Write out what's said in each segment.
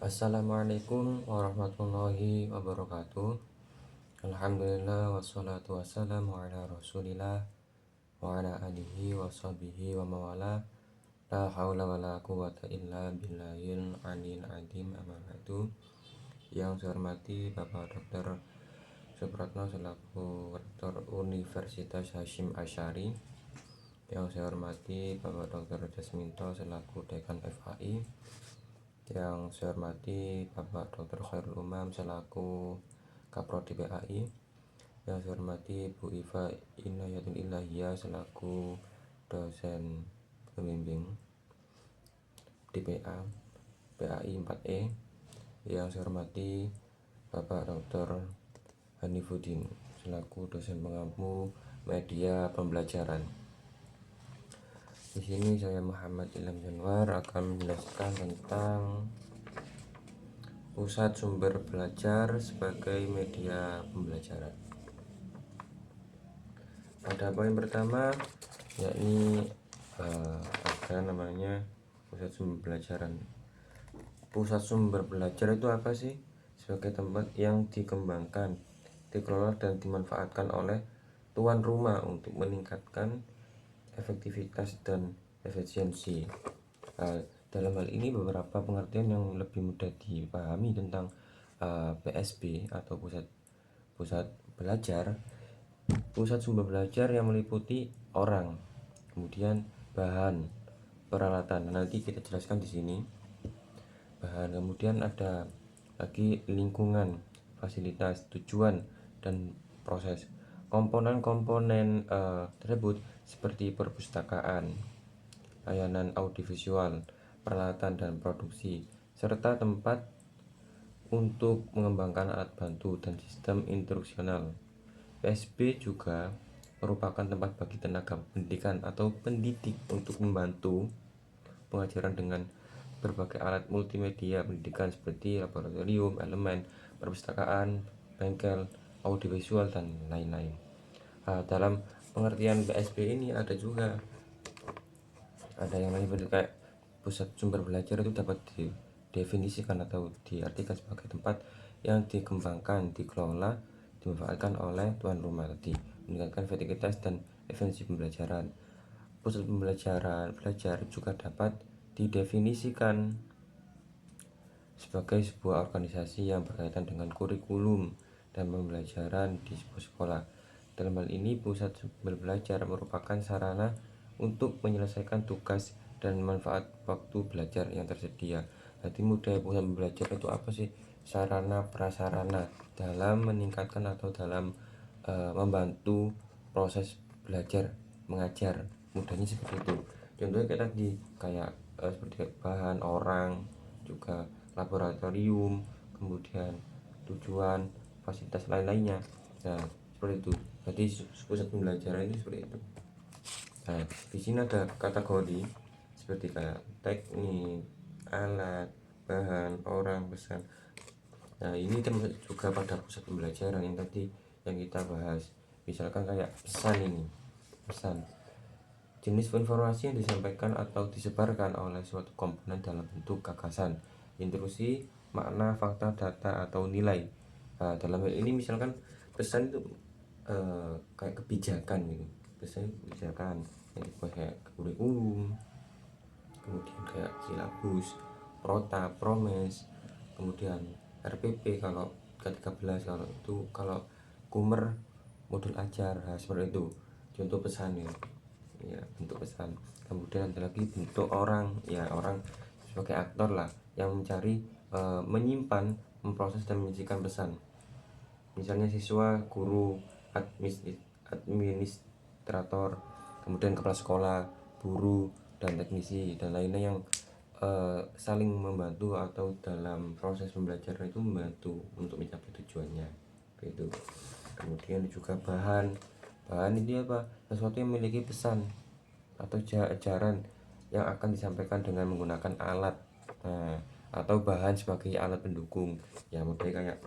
Assalamualaikum warahmatullahi wabarakatuh. Alhamdulillah wassalatu wassalamu ala rasulillah wa ala alihi wa sahbihi wa mawala. La hawla wa la quwata illa billahil aliyil azim, amma ba'du. Yang saya hormati Bapak Dr. Supratno selaku Rektor Universitas Hasyim Asy'ari. Yang saya hormati Bapak Dr. Jasminto selaku Dekan FHI. Yang saya hormati Bapak Dr. Khairul Umam selaku Kaprodi PAI. Yang saya hormati Bu Iva Inayatul Ilahiyah selaku dosen pembimbing DPA PAI 4E. Yang saya hormati Bapak Dr. Hanifuddin selaku dosen pengampu media pembelajaran. Di sini saya Muhammad Ilham Januar akan menjelaskan tentang pusat sumber belajar sebagai media pembelajaran. Pada poin pertama yakni ada namanya pusat sumber belajaran. Pusat sumber belajar itu apa sih? Sebagai tempat yang dikembangkan, dikelola dan dimanfaatkan oleh tuan rumah untuk meningkatkan efektivitas dan efisiensi. Dalam hal ini beberapa pengertian yang lebih mudah dipahami tentang PSB atau pusat belajar. Pusat sumber belajar yang meliputi orang, kemudian bahan, peralatan. Nanti kita jelaskan di sini. Bahan, kemudian ada lagi lingkungan, fasilitas, tujuan, dan proses. Komponen-komponen tersebut seperti perpustakaan, layanan audiovisual, peralatan dan produksi, serta tempat untuk mengembangkan alat bantu dan sistem instruksional. PSB juga merupakan tempat bagi tenaga pendidikan atau pendidik untuk membantu pengajaran dengan berbagai alat multimedia pendidikan seperti laboratorium, elemen, perpustakaan, bengkel, audiovisual, dan lain-lain. Dalam pengertian PSB ini ada juga yang lain seperti kayak pusat sumber belajar itu dapat didefinisikan atau diartikan sebagai tempat yang dikembangkan, dikelola, dimanfaatkan oleh tuan rumah tadi, meningkatkan efektivitas dan efisiensi pembelajaran. Pusat belajar juga dapat didefinisikan sebagai sebuah organisasi yang berkaitan dengan kurikulum dan pembelajaran di sebuah sekolah. Dalam hal ini, pusat sumber belajar merupakan sarana untuk menyelesaikan tugas dan manfaat waktu belajar yang tersedia. Jadi model pusat belajar itu apa sih? Sarana prasarana dalam meningkatkan atau dalam membantu proses belajar mengajar. Mudahnya seperti itu. Contohnya kayak tadi kayak seperti bahan, orang, juga laboratorium, kemudian tujuan, fasilitas lain-lainnya. Nah, seperti itu. Jadi pusat pembelajaran ini seperti itu. Nah, di sini ada kategori seperti kayak teknik, alat, bahan, orang, pesan. Nah, ini termasuk juga pada pusat pembelajaran yang tadi yang kita bahas. Misalkan kayak pesan ini, pesan. Jenis informasi yang disampaikan atau disebarkan oleh suatu komponen dalam bentuk gagasan, intrusi, makna, fakta, data, atau nilai. Nah, dalam hal ini misalkan pesan itu kayak kebijakan gitu. Pesan kebijakan yang dibuat kayak kurikulum, kemudian kayak silabus, prota, promes, kemudian RPP kalau ke-13, kalau kumer modul ajar. Nah, seperti itu contoh pesan ya, bentuk pesan. Kemudian ada lagi bentuk orang, ya orang sebagai aktor lah yang mencari, menyimpan, memproses dan menyajikan pesan. Misalnya siswa, guru, administrator, kemudian kepala sekolah, guru, dan teknisi dan lainnya yang saling membantu atau dalam proses pembelajaran itu membantu untuk mencapai tujuannya gitu. Kemudian juga bahan ini apa? Sesuatu yang memiliki pesan atau ajaran yang akan disampaikan dengan menggunakan alat, atau bahan sebagai alat pendukung. Ya model kayak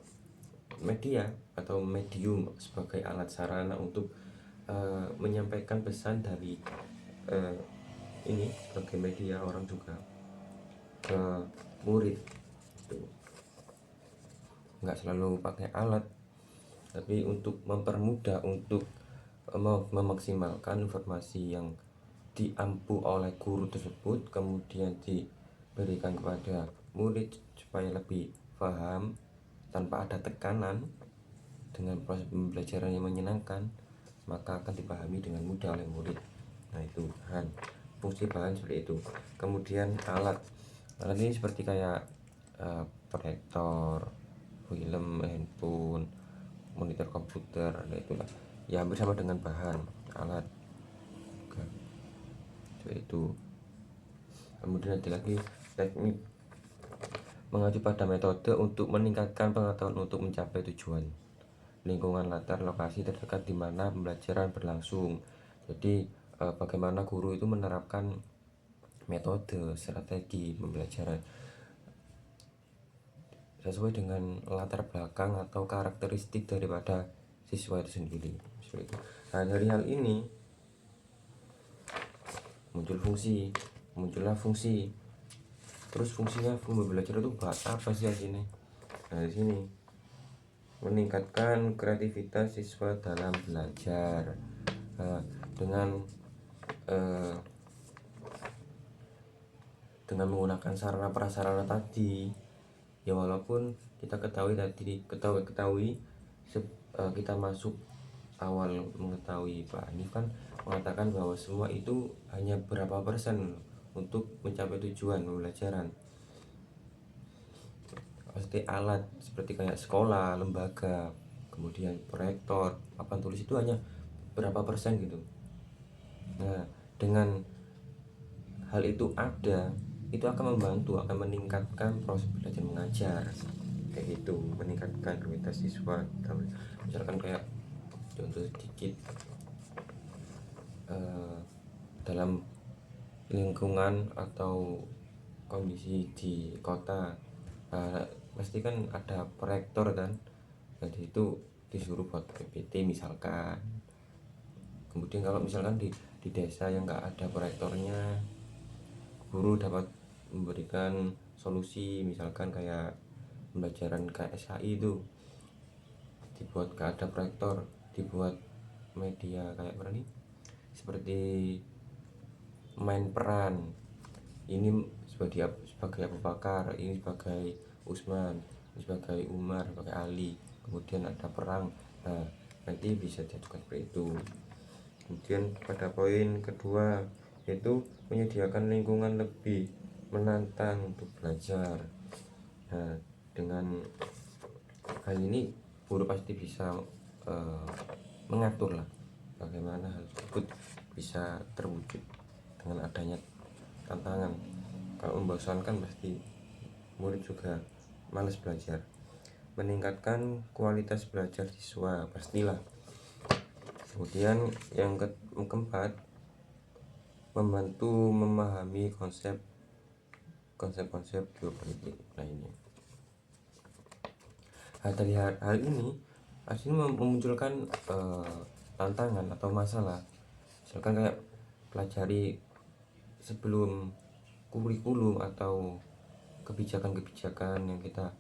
media atau medium sebagai alat sarana untuk menyampaikan pesan dari ini sebagai media orang juga ke murid itu. Nggak selalu pakai alat, tapi untuk mempermudah, untuk memaksimalkan informasi yang diampu oleh guru tersebut kemudian diberikan kepada murid supaya lebih paham tanpa ada tekanan, dengan proses pembelajaran yang menyenangkan, maka akan dipahami dengan mudah oleh murid. Nah, itu bahan, fungsi bahan seperti itu. Kemudian alat ini seperti kayak proyektor, film, handphone, monitor komputer, nah itulah ya, hampir sama dengan bahan alat seperti itu. Kemudian ada lagi teknik mengacu pada metode untuk meningkatkan pengetahuan untuk mencapai tujuan. Lingkungan latar lokasi terdekat di mana pembelajaran berlangsung. Jadi bagaimana guru itu menerapkan metode strategi pembelajaran sesuai dengan latar belakang atau karakteristik daripada siswa itu sendiri. Nah, dari hal ini muncullah fungsi. Terus fungsinya belajar itu buat apa sih sini? Nah, di sini meningkatkan kreativitas siswa dalam belajar. Nah, dengan menggunakan sarana prasarana tadi, ya walaupun kita ketahui kita masuk awal mengetahui Pak Hanif kan mengatakan bahwa semua itu hanya berapa persen untuk mencapai tujuan pembelajaran. Pasti alat seperti kayak sekolah, lembaga, kemudian proyektor, papan tulis itu hanya berapa persen gitu. Nah, dengan hal itu ada, itu akan membantu, akan meningkatkan proses belajar mengajar kayak gitu, meningkatkan kualitas siswa. Misalkan kayak contoh sedikit, dalam lingkungan atau kondisi di kota, pasti kan ada proyektor kan, jadi itu disuruh buat PPT misalkan. Kemudian kalau misalkan di desa yang nggak ada proyektornya, guru dapat memberikan solusi, misalkan kayak pembelajaran KSHI itu dibuat gak ada proyektor, dibuat media kayak apa nih, seperti main peran, ini sebagai Abu Bakar, ini sebagai Usman, ini sebagai Umar, sebagai Ali, kemudian ada perang. Nah, nanti bisa diajukan seperti itu. Kemudian pada poin kedua yaitu menyediakan lingkungan lebih menantang untuk belajar. Nah, dengan hal ini guru pasti bisa mengatur lah bagaimana hal tersebut bisa terwujud dengan adanya tantangan. Kalau membosankan pasti murid juga malas belajar. Meningkatkan kualitas belajar siswa pastilah. Kemudian yang keempat, membantu memahami konsep-konsep geopolitik lainnya. Nah, dari hal ini aslinya memunculkan tantangan atau masalah. Misalkan kayak pelajari sebelum kurikulum atau kebijakan-kebijakan yang kita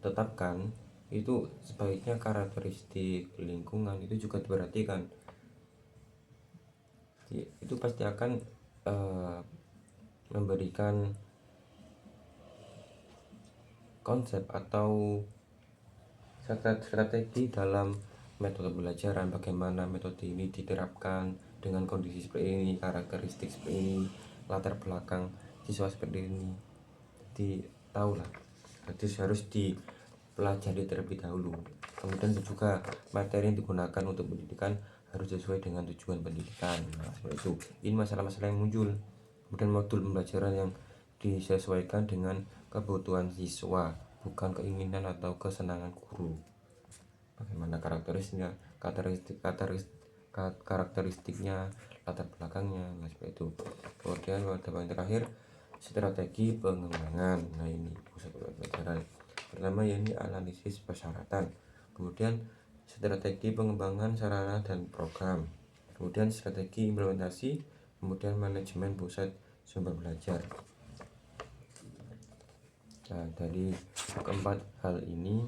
tetapkan, itu sebaiknya karakteristik lingkungan itu juga diperhatikan. Itu pasti akan memberikan konsep atau strategi dalam metode pembelajaran, bagaimana metode ini diterapkan dengan kondisi seperti ini, karakteristik seperti ini, latar belakang siswa seperti ini, ditahulah. Jadi harus dipelajari terlebih dahulu. Kemudian juga materi yang digunakan untuk pendidikan harus sesuai dengan tujuan pendidikan. Nah, seperti itu. Ini masalah-masalah yang muncul. Kemudian modul pembelajaran yang disesuaikan dengan kebutuhan siswa, bukan keinginan atau kesenangan guru. Bagaimana karakteristiknya, latar belakangnya, nah seperti itu. Kemudian pada poin terakhir, strategi pengembangan. Nah, ini pusat pelajaran pertama yakni analisis persyaratan, kemudian strategi pengembangan sarana dan program, kemudian strategi implementasi, kemudian manajemen pusat sumber belajar. Nah, dari keempat hal ini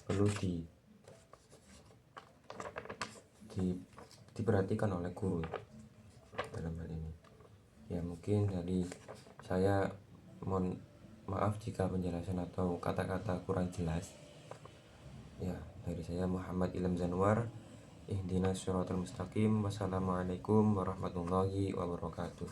perlu diperhatikan oleh guru dalam hal ini. Ya, mungkin dari saya mohon maaf jika penjelasan atau kata-kata kurang jelas. Ya, dari saya Muhammad Ilham Zanwar. Ihdinas siratal mustaqim. Wassalamualaikum warahmatullahi wabarakatuh.